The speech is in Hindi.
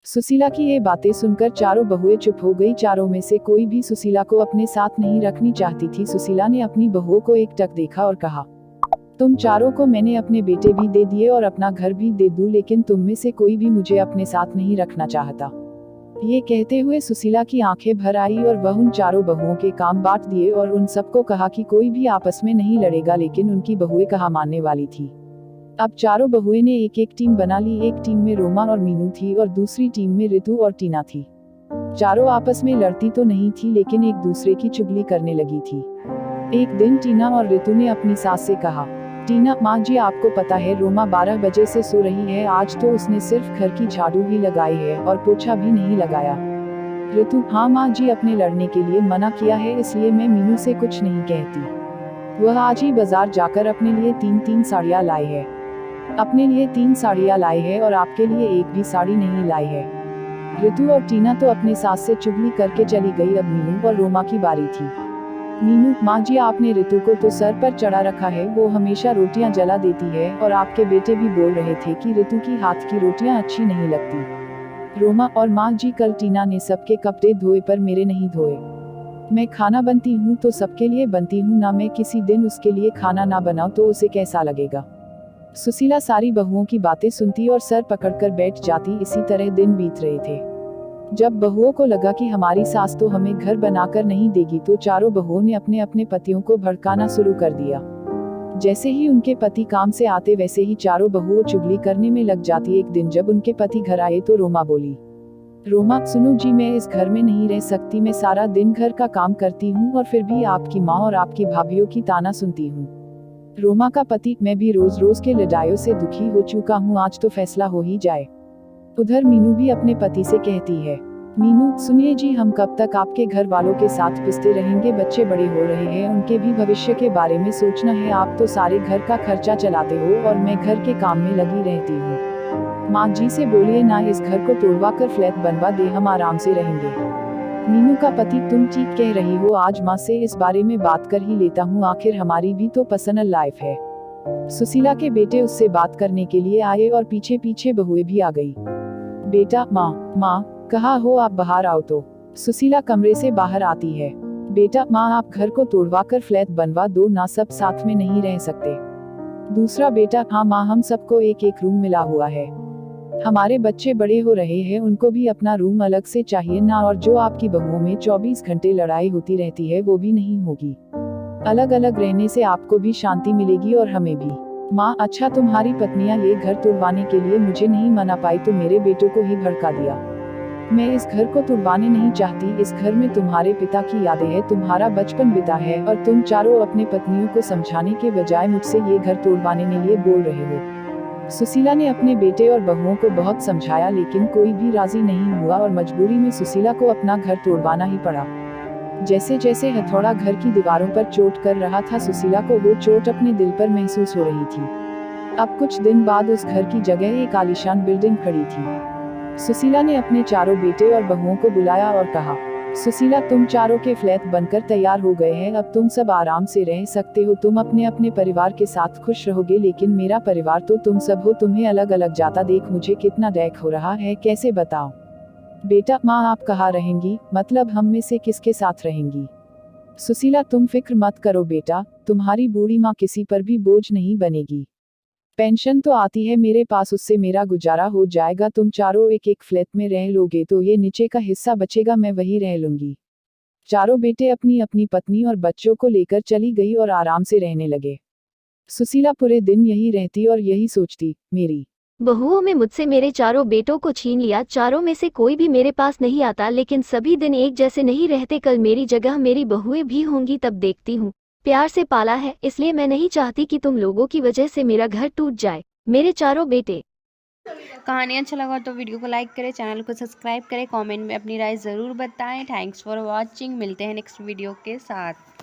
सुशीला की ये बातें सुनकर चारों बहुएं चुप हो गई। चारों में से कोई भी सुशीला को अपने साथ नहीं रखनी चाहती थी। सुशीला ने अपनी बहुओं को एकटक देखा और कहा, तुम चारों को मैंने अपने बेटे भी दे दिए और अपना घर भी दे दूं, लेकिन तुम में से कोई भी मुझे अपने साथ नहीं रखना चाहता। ये कहते हुए सुशीला की आंखें भर आई और वह उन चारों बहुओं के काम बांट दिए और उन सबको कहा कि कोई भी आपस में नहीं लड़ेगा, लेकिन उनकी बहुएं कहा मानने वाली थी। अब चारों बहुएं ने एक एक टीम बना ली। एक टीम में रोमा और मीनू थी और दूसरी टीम में ऋतु और टीना थी। चारों आपस में लड़ती तो नहीं थी, लेकिन एक दूसरे की चुगली करने लगी थी। एक दिन टीना और ऋतु ने अपनी सास से कहा, टीना, माँ जी आपको पता है रोमा 12 बजे से सो रही है, आज तो उसने सिर्फ घर की झाड़ू ही लगाई है और पोछा भी नहीं लगाया। ऋतु, हाँ माँ जी, अपने लड़ने के लिए मना किया है, इसलिए मैं मीनू से कुछ नहीं कहती। वह आज ही बाजार जाकर अपने लिए 3-3 साड़ियाँ लाई है। अपने लिए 3 साड़ियाँ लाई है और आपके लिए एक भी साड़ी नहीं लाई है। ऋतु और टीना तो अपने सास से चुगली करके चली गई। अब मीनू और रोमा की बारी थी। मीनू, माँ जी आपने ऋतु को तो सर पर चढ़ा रखा है, वो हमेशा रोटियां जला देती है और आपके बेटे भी बोल रहे थे कि ऋतु की हाथ की रोटियां अच्छी नहीं लगती। रोमा, और माँ जी कल टीना ने सबके कपड़े धोए पर मेरे नहीं धोए। मैं खाना बनती हूँ तो सबके लिए बनती हूँ ना, मैं किसी दिन उसके लिए खाना ना बनाऊँ तो उसे कैसा लगेगा। सुशीला सारी बहुओं की बातें सुनती और सर पकड़कर बैठ जाती। इसी तरह दिन बीत रहे थे। जब बहुओं को लगा कि हमारी सास तो हमें घर बनाकर नहीं देगी, तो चारों बहुओं ने अपने अपने पतियों को भड़काना शुरू कर दिया। जैसे ही उनके पति काम से आते वैसे ही चारों बहुओं चुगली करने में लग जाती। एक दिन जब उनके पति घर आए तो रोमा बोली, रोमा सुनो जी, मैं इस घर में नहीं रह सकती, मैं सारा दिन घर का काम करती हूँ और फिर भी आपकी माँ और आपकी भाभीयों की ताना सुनती हूँ। रोमा का पति, मैं भी रोज रोज के लड़ाइयों से दुखी हो चुका हूँ, आज तो फैसला हो ही जाए। उधर मीनू भी अपने पति से कहती है, मीनू सुनिए जी, हम कब तक आपके घर वालों के साथ पिसते रहेंगे, बच्चे बड़े हो रहे हैं, उनके भी भविष्य के बारे में सोचना है। आप तो सारे घर का खर्चा चलाते हो और मैं घर के काम में लगी रहती हूँ। माँ जी से बोलिए ना, इस घर को तोड़वा कर फ्लैट बनवा दे, हम आराम से रहेंगे। मीनू का पति, तुम ठीक कह रही हो, आज माँ से इस बारे में बात कर ही लेता हूँ, आखिर हमारी भी तो पर्सनल लाइफ है। सुशीला के बेटे उससे बात करने के लिए आए और पीछे पीछे बहुएं भी आ गई। बेटा, माँ कहाँ हो आप, बाहर आओ तो। सुशीला कमरे से बाहर आती है। बेटा, माँ आप घर को तोड़वा कर फ्लैट बनवा दो ना, सब साथ में नहीं रह सकते। दूसरा बेटा, हाँ माँ, हम सबको एक एक रूम मिला हुआ है, हमारे बच्चे बड़े हो रहे हैं, उनको भी अपना रूम अलग से चाहिए ना, और जो आपकी बहुओं में 24 घंटे लड़ाई होती रहती है वो भी नहीं होगी। अलग अलग रहने से आपको भी शांति मिलेगी और हमें भी। माँ, अच्छा तुम्हारी पत्नियां ये घर तुड़वाने के लिए मुझे नहीं मना पाई तो मेरे बेटों को ही भड़का दिया। मैं इस घर को तुड़वाने नहीं चाहती, इस घर में तुम्हारे पिता की यादें हैं, तुम्हारा बचपन बिता है, और तुम चारों अपने पत्नियों को समझाने के बजाय मुझसे ये घर तोड़वाने के लिए बोल रहे हो। सुशीला ने अपने बेटे और बहुओं को बहुत समझाया, लेकिन कोई भी राजी नहीं हुआ और मजबूरी में सुशीला को अपना घर तोड़वाना ही पड़ा। जैसे जैसे हथौड़ा घर की दीवारों पर चोट कर रहा था, सुशीला को वो चोट अपने दिल पर महसूस हो रही थी। अब कुछ दिन बाद उस घर की जगह एक आलीशान बिल्डिंग खड़ी थी। सुशीला ने अपने चारों बेटे और बहुओं को बुलाया और कहा, सुशीला, तुम चारों के फ्लैट बनकर तैयार हो गए हैं, अब तुम सब आराम से रह सकते हो, तुम अपने अपने परिवार के साथ खुश रहोगे, लेकिन मेरा परिवार तो तुम सब हो, तुम्हें अलग अलग जाता देख मुझे कितना डैक हो रहा है, कैसे बताओ। बेटा, माँ आप कहाँ रहेंगी, मतलब हम में से किसके साथ रहेंगी। सुशीला, तुम फिक्र मत करो बेटा, तुम्हारी बूढ़ी माँ किसी पर भी बोझ नहीं बनेगी। पेंशन तो आती है मेरे पास, उससे मेरा गुजारा हो जाएगा। तुम चारों एक एक फ्लैट में रह लोगे तो ये नीचे का हिस्सा बचेगा, मैं वही रह लूंगी। चारों बेटे अपनी अपनी पत्नी और बच्चों को लेकर चली गई और आराम से रहने लगे। सुशीला पूरे दिन यही रहती और यही सोचती, मेरी बहुओं में मुझसे मेरे चारों बेटों को छीन लिया, चारों में से कोई भी मेरे पास नहीं आता, लेकिन सभी दिन एक जैसे नहीं रहते, कल मेरी जगह मेरी बहुएं भी होंगी, तब देखती हूँ। प्यार से पाला है, इसलिए मैं नहीं चाहती कि तुम लोगों की वजह से मेरा घर टूट जाए। मेरे चारों बेटे। कहानी अच्छा लगा तो वीडियो को लाइक करें, चैनल को सब्सक्राइब करें, कमेंट में अपनी राय ज़रूर बताएं। थैंक्स फॉर वॉचिंग, मिलते हैं नेक्स्ट वीडियो के साथ।